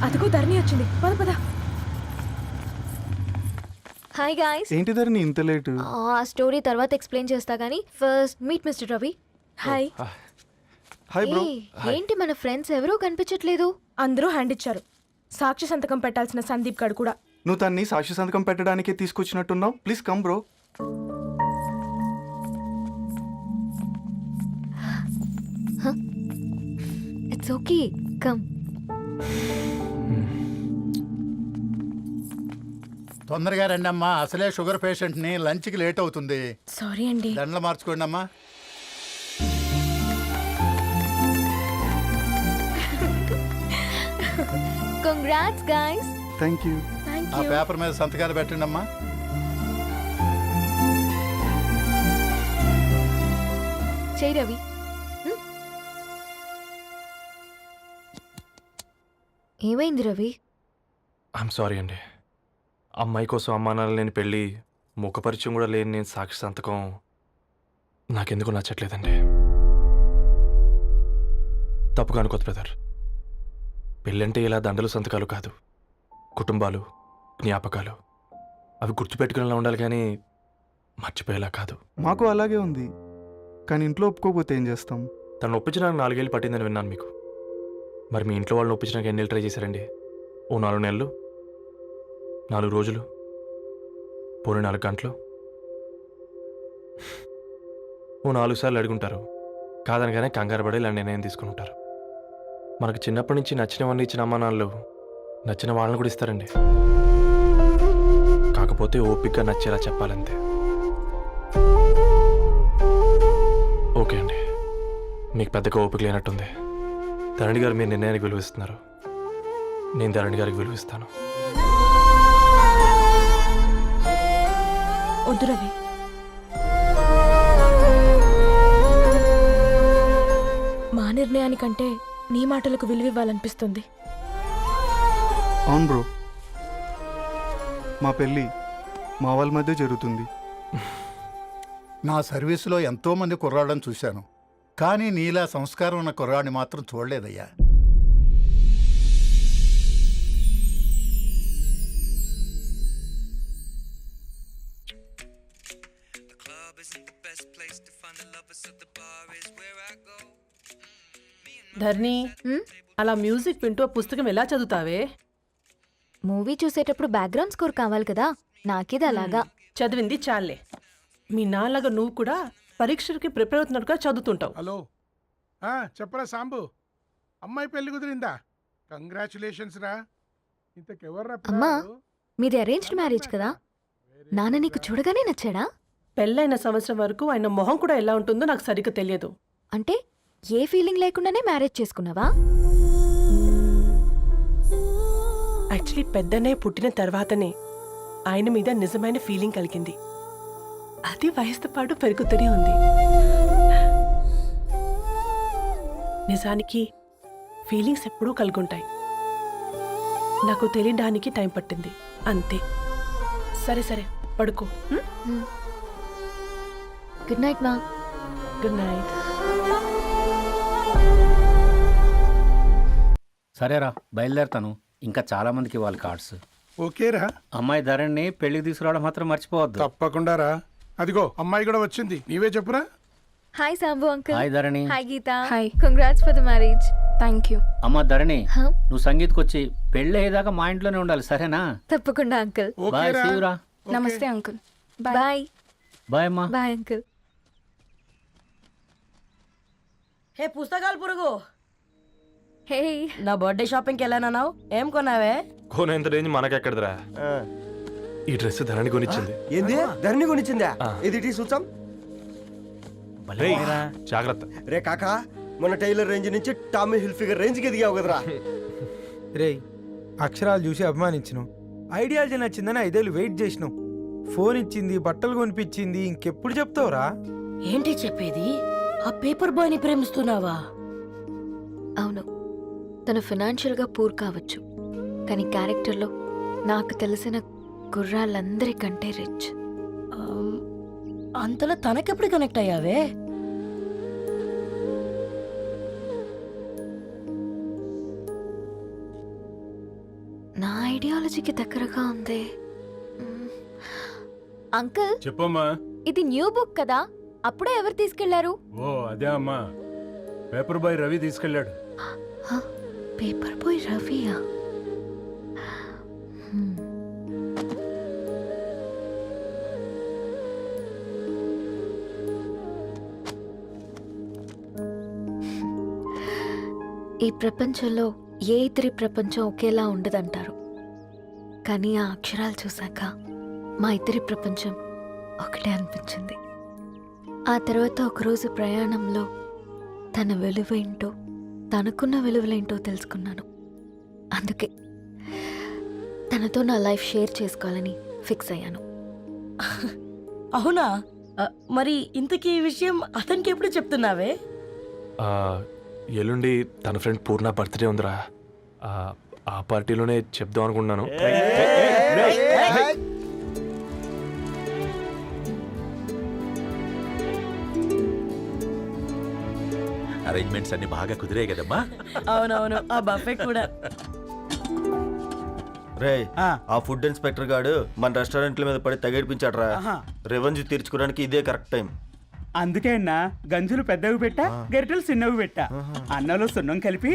అదిగో ధరణి వచ్చింది, పద పద. Hi guys. ఏంటి ధరణి ఇంత లేటు? ఆ స్టోరీ తర్వాత ఎక్స్ప్లెయిన్ చేస్తా కానీ first meet mister Ravi. Hi. Hi bro. ఏంటి మన ఫ్రెండ్స్ ఎవరూ కనిపించట్లేదు? అందరూ హ్యాండ్ ఇచ్చారు. సాక్షి సంతకం పెట్టాల్సిన సందీప్ గడు కూడా. నువ్వు తన్ని సాక్షి సంతకం పెట్టడానికే తీసుకొచ్చినట్టున్నావు. Please come bro. It's okay, come. తొందరగా రండి అమ్మా, అసలే షుగర్ పేషెంట్ని, లంచ్కి లేట్ అవుతుంది. సారీ అండి. దండలు మార్చుకోండి అమ్మా. Congrats guys. Thank you. ఆ పేపర్ మీద సంతకాలు పెట్టండి అమ్మా. చెయ్యి రవి. ఏమైంది రవి? ఐఎమ్ సారీ అండి. అమ్మాయి కోసం అమ్మానాలు లేని పెళ్ళి, ముఖపరిచయం కూడా లేని నేను సాక్షి సంతకం నాకెందుకు నచ్చట్లేదండి. తప్పుగా అనుకోదు బ్రదర్. పెళ్ళంటే ఇలా దండలు సంతకాలు కాదు, కుటుంబాలు, జ్ఞాపకాలు. అవి గుర్తుపెట్టుకునేలా ఉండాలి కానీ మర్చిపోయేలా కాదు. మాకు అలాగే ఉంది, కానీ ఇంట్లో ఒప్పుకోకపోతే ఏం చేస్తాం? తను ఒప్పించడానికి 4 ఏళ్ళు పట్టిందని విన్నాను మీకు. మరి మీ ఇంట్లో వాళ్ళని ఒప్పించడానికి ఎన్ని ఏళ్ళు ట్రై చేశారండి? ఓ 4 నెలలు, 4 రోజులు, పోనీ 4 గంటలు, ఓ 4 సార్లు అడుగుంటారు. కాదనగానే కంగారు పడి ఇలా నిర్ణయం తీసుకుని ఉంటారు. మనకు చిన్నప్పటి నుంచి నచ్చినవన్నీ ఇచ్చిన అమ్మానాళ్ళు నచ్చిన వాళ్ళని కూడా ఇస్తారండి. కాకపోతే ఓపికగా నచ్చేలా చెప్పాలంతే. ఓకే అండి, మీకు పెద్దగా ఓపిక లేనట్టుంది. ధరణి గారు మీ నిర్ణయానికి విలువిస్తున్నారు, నేను ధరణి గారికి విలువిస్తాను. వద్దు రవి. మా నిర్ణయానికంటే నీ మాటలకు విలువివ్వాలనిపిస్తుంది. అవును బ్రో, మా పెళ్ళి మా వాళ్ళ మధ్య జరుగుతుంది. నా సర్వీసులో ఎంతోమంది కుర్రాళ్ళని చూశాను, కానీ నీలా సంస్కారం ఉన్న కుర్రాడిని మాత్రం చూడలేదయ్యా. ధర్ని, అలా మ్యూజిక్ వింటూ పుస్తకం ఎలా చదువుతావే? మూవీ చూసేటప్పుడు బ్యాక్గ్రౌండ్ స్కోర్ కావాలి కదా, నాకిది అలాగా. చదివింది చాలే. మీ నాన్నగా నువ్వు కూడా పరీక్షలకి ప్రిపేర్ అవుతున్నట్టుగా చదువుతుంటావు. హలో, చెప్పరా సాంబు, అమ్మాయి పెళ్లి కుదిరిందా? కంగ్రాచులేషన్స్ రా. ఇంతకెవర్రా? అమ్మా, మీది అరేంజ్డ్ మ్యారేజ్ కదా, నాన్న నీకు చూడగానే నచ్చాడా? పెళ్ళైన సంవత్సరం వరకు ఆయన మొహం కూడా ఎలా ఉంటుందో నాకు సరిగ్గా తెలియదు. అంటే ఏ ఫీలింగ్ లేకుండానే మ్యారేజ్ చేసుకున్నావా? యాక్చువల్లీ పెద్దనే పుట్టిన తర్వాతనే ఆయన మీద నిజమైన ఫీలింగ్ కలిగింది. అది వయసుతో పాటు పెరుగుతూనే ఉంది. నిజానికి ఫీలింగ్స్ ఎప్పుడూ కలుగుంటాయి. నాకు తెలియడానికి టైం పట్టింది అంతే. సరే సరే, పడుకో. గుడ్ నైట్ మా. Good night. సరేరా, బయలుదేరుతాను. ఇంకా చాలా మందికి ఇవ్వాలి కార్డ్స్. ఓకేరా. అమ్మాయి ధరణి పెళ్లికి తీసుకురావడం మాత్రం మర్చిపోవద్దు. తప్పకుండా రా. అదిగో అమ్మాయి కూడా వచ్చింది, నీవే చెప్పురా. Hi Sambu uncle. Hi Dharani. Hi Geetha. Hi. Congrats for the marriage. Thank you. అమ్మ ధరణి, నువ్వు సంగీత్కి వచ్చి పెళ్లి అయ్యేదాకా మా ఇంట్లోనే ఉండాలి, సరేనా? తప్పకుండా అంకుల్. బాయ్, ఓకేరా. సీయురా. నమస్తే అంకుల్. బాయ్. బాయ్ అమ్మా. Bye uncle. హే పుస్తకాలు పురుగు, హే, నా బర్త్డే షాపింగ్కి వెళ్ళానన్నావు, ఏం కొన్నావే? కోనేంత రేంజ్ మనకెక్కడదిరా. ఈ డ్రెస్ ధరణి కొనిచ్చింది. ఏంది ధరణి కొనిచ్చిందా? ఇది చూసాం. జాగ్రత్త రే కాకా, మన టైలర్ రేంజ్ నుంచి టామీ హిల్ఫిగర్ రేంజ్ కి ఎదిగావు కదరా. రే, అక్షరాలు చూసి అభిమానించను, ఐడియాలజీ నచ్చిందని 5 ఏళ్ళు వెయిట్ చేసినావు. ఫోన్ ఇచ్చింది, బట్టలు కొనిపించింది, ఇంకెప్పుడు చెప్తావురా? ఏంటి చెప్పేది? ఆ పేపర్ బాయ్ ని ప్రేమిస్తున్నావా? అవును, తను ఫైనాన్షియల్గా పూర్ కావచ్చు, కానీ క్యారెక్టర్లో నాకు తెలిసిన గుర్రాలందరికంటే రిచ్. అంతలో తనకెప్పుడు కనెక్ట్ అయ్యావే? ఐడియాలజీకి దగ్గరగా ఉంది. అంకుల్, చెప్పమ్మా. ఇది న్యూ బుక్ కదా, అప్పుడే ఎవరు తీసుకెళ్లారు? ఓ అదే అమ్మా, పేపర్ బాయ్ రవి తీసుకెళ్ళాడు. పేపర్ బాయ్ రవియా? ఈ ప్రపంచంలో ఏ ఇద్దరి ప్రపంచం ఒకేలా ఉండదంటారు, కానీ ఆ అక్షరాలు చూశాక మా ఇద్దరి ప్రపంచం ఒకటే అనిపించింది. ఆ తర్వాత ఒకరోజు ప్రయాణంలో తన విలువేంటో, తనకున్న విలువలేంటో తెలుసుకున్నాను. అందుకే తనతో నా లైఫ్ షేర్ చేసుకోవాలని ఫిక్స్ అయ్యాను. అవునా? మరి ఇంతకీ ఈ విషయం అతనికి ఎప్పుడు చెప్తున్నావే? ఎల్లుండి తన ఫ్రెండ్ పూర్ణ బర్త్డే ఉందిరా. ఆ పార్టీలోనే చెప్దాం అనుకుంటున్నాను. అరేంజ్మెంట్స్ అన్ని బాగా కుదిరే కదమ్మా. అవునవును, ఆ బఫే కూడా. రే, ఆ ఫుడ్ ఇన్స్పెక్టర్ గాడు మన రెస్టారెంట్ల మీద పడి తగేడిపించాడ్రా. రెవెన్యూ తీర్చుకోవడానికి ఇదే కరెక్ట్ టైం. అందుకే అన్న గంజులు పెద్దవి పెట్టా, గరిటెలు చిన్నవి పెట్టా, అన్నంలో సున్నం కలిపి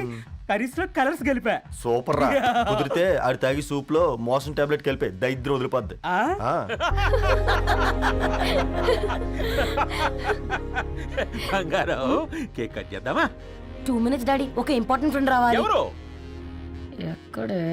కర్రీస్ లో కలర్స్ కలిపా. సూపర్ రా. కుదిరితే ఆడి తాగి సూప్ లో మోషన్ టాబ్లెట్ కలిపే దైద్యం వదిలిపోద్ది. బంగారం, కేక్ కట్ చేద్దామా? 2 minutes డాడీ, ఒక ఇంపార్టెంట్ ఫ్రెండ్ రావాలి. ఎవరు? ఎక్కడే?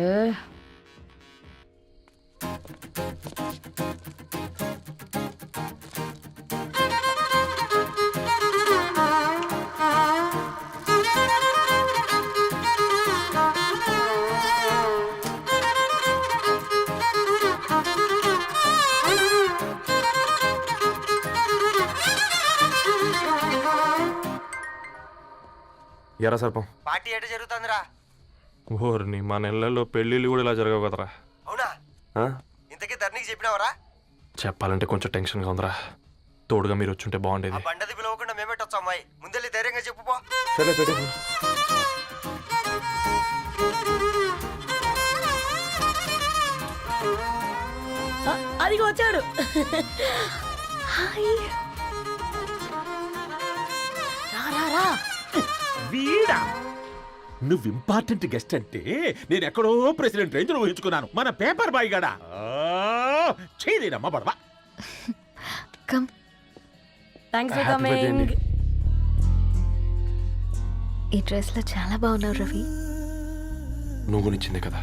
ఎరా సర్పం, పార్టీ ఎట జరుగుతుందిరా? ఓర్ని మా నెలల్లో పెళ్ళిళ్ళు కూడా ఇలా జరగవు కదరా. అవునా? ఇంతకీ ధరణికి చెప్పినావరా? చెప్పాలంటే కొంచెం టెన్షన్గా ఉందిరా. తోడుగా మీరు వచ్చుంటే బాగుండేది. బండది పిలవకుండా మేమేటొచ్చా అమ్మాయి? ముందెళ్ళి ధైర్యంగా చెప్పుపో. సరే పెట్టే. అదిగో వచ్చాడు. రా. వీడా? నువ్వు ఇంపార్టెంట్ గెస్ట్ అంటే నేను ఎక్కడో ప్రెసిడెంట్ రేంజ్ లో ఊహించుకున్నాను. మన పేపర్ బాయ్ గడా చేయలేనమ్మా బడవా. Come. Thanks for Happy birthday coming. అండి. ఈ డ్రెస్ లో చాలా బాగున్నావు రవి. నువ్వు కొనిచ్చిందే కదా.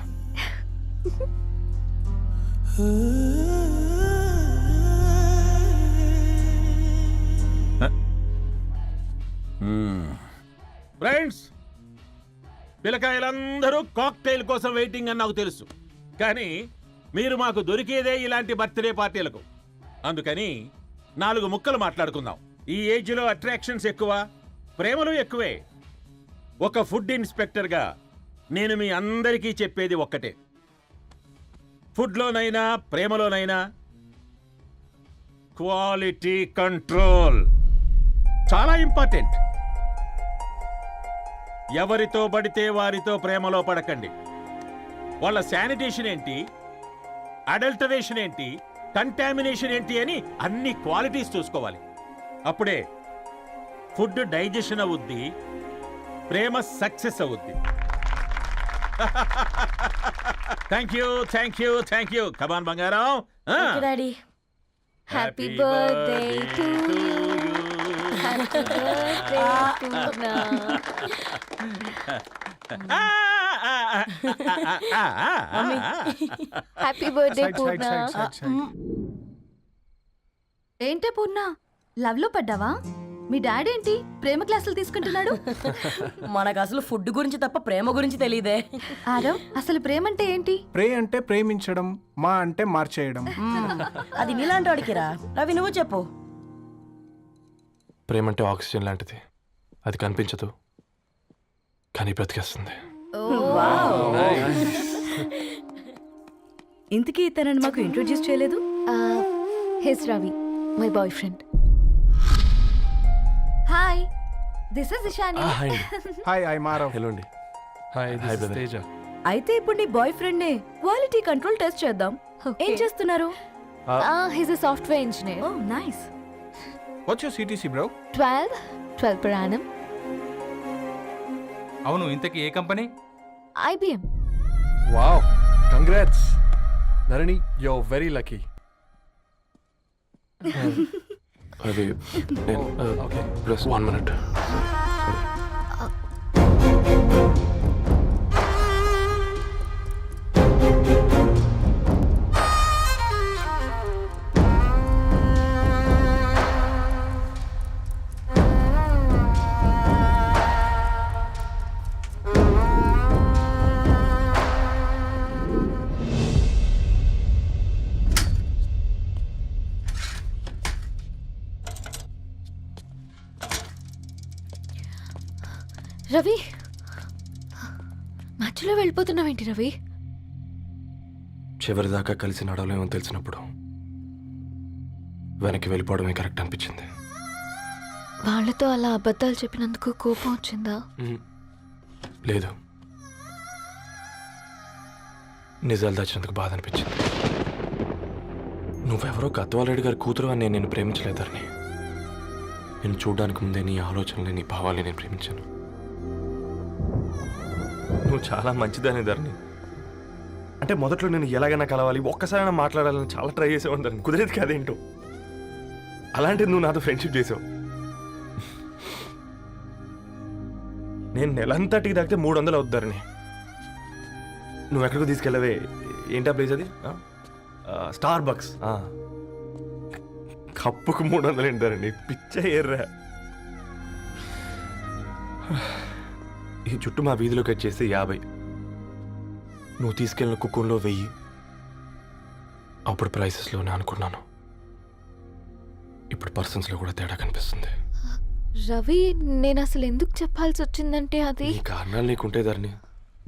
ఫ్రెండ్స్, పిల్లకాయలందరూ కాక్టైల్ కోసం వెయిటింగ్ అని నాకు తెలుసు. కానీ మీరు మాకు దొరికేదే ఇలాంటి బర్త్డే పార్టీలకు. అందుకని 4 ముక్కలు మాట్లాడుకుందాం. ఈ ఏజ్లో అట్రాక్షన్స్ ఎక్కువ, ప్రేమలు ఎక్కువే. ఒక ఫుడ్ ఇన్స్పెక్టర్గా నేను మీ అందరికీ చెప్పేది ఒక్కటే: ఫుడ్లోనైనా ప్రేమలోనైనా క్వాలిటీ కంట్రోల్ చాలా ఇంపార్టెంట్. ఎవరితో పడితే వారితో ప్రేమలో పడకండి. వాళ్ళ శానిటేషన్ ఏంటి, అడల్టరేషన్ ఏంటి, కంటామినేషన్ ఏంటి అని అన్ని క్వాలిటీస్ చూసుకోవాలి. అప్పుడే ఫుడ్ డైజెషన్ అవుద్ది, ప్రేమ సక్సెస్ అవుద్ది. Thank you. కమాన్ బంగారం. Okay daddy. Happy birthday to you. Happy birthday Purna. Happy birthday Purna. ఏంటే పూర్ణ, లవ్ లో పడ్డావా? మీ డాడీ ఏంటి ప్రేమ క్లాసులు తీసుకుంటున్నాడు? మనకు అసలు ఫుడ్ గురించి తప్ప ప్రేమ గురించి తెలియదే. ఆరవ్, అసలు ప్రేమ అంటే ఏంటి? ప్రే అంటే ప్రేమించడం, మా అంటే మార్చేయడం. అది నీలాంటి వాడికి రా. రవి, నువ్వు చెప్పు. ప్రేమ అంటే ఆక్సిజన్ లాంటిది. అది కనిపించదు కానీ బ్రతికేస్తుంది. ఇంతకీ తనని మాకు ఇంట్రొడ్యూస్ చేయలేదు. He's Ravi, my boy friend. Hi, this is Ishani. Hi hi, I Maarav. Hello అండి. Hi brother. అయితే ఇప్పుడు నీ బాయ్ ఫ్రెండ్ నే క్వాలిటీ కంట్రోల్ టెస్ట్ చేద్దాం. ఏం చేస్తున్నారు? He's a software engineer. Oh nice. What's your CTC bro? 12 per annum. అవును, ఇంతకీ ఏ కంపెనీ? IBM. Wow, congrats Dharani, you are very lucky. అది ఓకే, ప్లస్ 1 minute. రవి, మధ్యలో వెళ్ళిపోతున్నావేంటి రవి? చివరిదాకా కలిసి నడవలేమో తెలిసినప్పుడు వెనక్కి వెళ్ళిపోవడమే కరెక్ట్ అనిపించింది. వాళ్ళతో అలా అబద్ధాలు చెప్పినందుకు కోపం వచ్చిందా? లేదు, నిజాలు దాచినందుకు బాధ అనిపించింది. నువ్వెవరో గద్వాలరెడ్డి గారి కూతురు అని నేను నిన్ను ప్రేమించలేదని. నేను చూడడానికి ముందే నీ ఆలోచనలు, నీ భావాల్ని నేను ప్రేమించాను. నువ్వు చాలా మంచిదని ధరణి. అంటే మొదట్లో నేను ఎలాగైనా కలవాలి, ఒక్కసారైనా మాట్లాడాలని చాలా ట్రై చేసేవాడిని ధరణి. కుదిరేది కాదేంటో. అలాంటిది నువ్వు నాతో ఫ్రెండ్షిప్ చేసావు. నేను నెలంతటికి తాగితే 300 అవుద్దారని. నువ్వు ఎక్కడికి తీసుకెళ్ళవే? ఏంటా ప్లేస్ అది? Star bucks. కప్పుకు 300 ఏంటారండి, పిచ్చ ఎర్రా. ఈ చుట్టూ మా వీధిలోకి వచ్చేసి 50. నువ్వు తీసుకెళ్ళిన కుక్కర్లో 1000. అప్పుడు ప్రైసెస్లోనే అనుకున్నాను, ఇప్పుడు పర్సన్స్లో కూడా తేడా కనిపిస్తుంది. రవి, నేను అసలు ఎందుకు చెప్పాల్సి వచ్చిందంటే అది ఈ కారణాలు నీకుంటే ధరణి.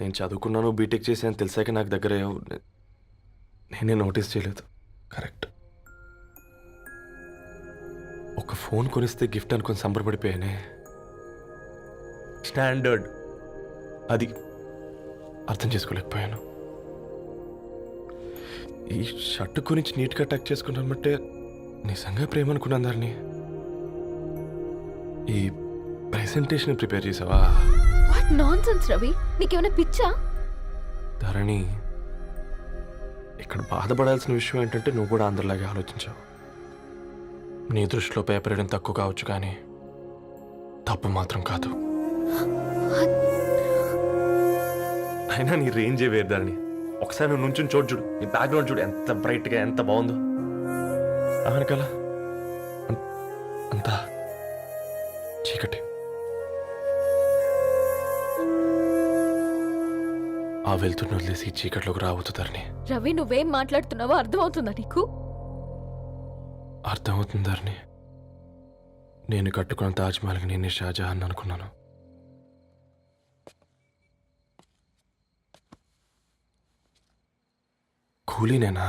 నేను చదువుకున్నాను, బీటెక్ చేశాను తెలిసాక నాకు దగ్గర నేనే నోటీస్ చేయలేదు. కరెక్ట్. ఒక ఫోన్ కొనిస్తే గిఫ్ట్ అనుకుని సంబరపడిపోయానే. స్టాండర్డ్ అది అర్థం చేసుకోలేకపోయాను. ఈ షర్టు గురించి నీట్గా టక్ చేసుకున్నాను బట్టే నిజంగా ప్రేమ అనుకున్నాను ధరణి. ఈ ప్రెజెంటేషన్ ప్రిపేర్ చేసావా? వాట్ నాన్సెన్స్ రవి, నీకేమైనా పిచ్చా? ధరణి, ఇక్కడ బాధపడాల్సిన విషయం ఏంటంటే నువ్వు కూడా అందరిలాగే ఆలోచించావు. నీ దృష్టిలో పేపర్ వేయడం తక్కువ కావచ్చు, కానీ తప్పు మాత్రం కాదు. అయినా నీ రేంజే వేరు ధరణి. ఒకసారి నువ్వు నుంచుని చూడు, నీ బ్యాక్గ్రౌండ్ చూడు, ఎంత బ్రైట్గా, ఎంత బాగుందో. వెనకాల అంతా చీకటి. ఆ వెళ్తున్న వదిలేసి చీకట్లోకి రాబోతుందని. రవి, నువ్వేం మాట్లాడుతున్నావో అర్థమవుతుందా నీకు? అర్థమవుతుందని. నేను కట్టుకున్న తాజ్మహల్కి నేనే షాజహాన్ అనుకున్నాను. కూలీనేనా?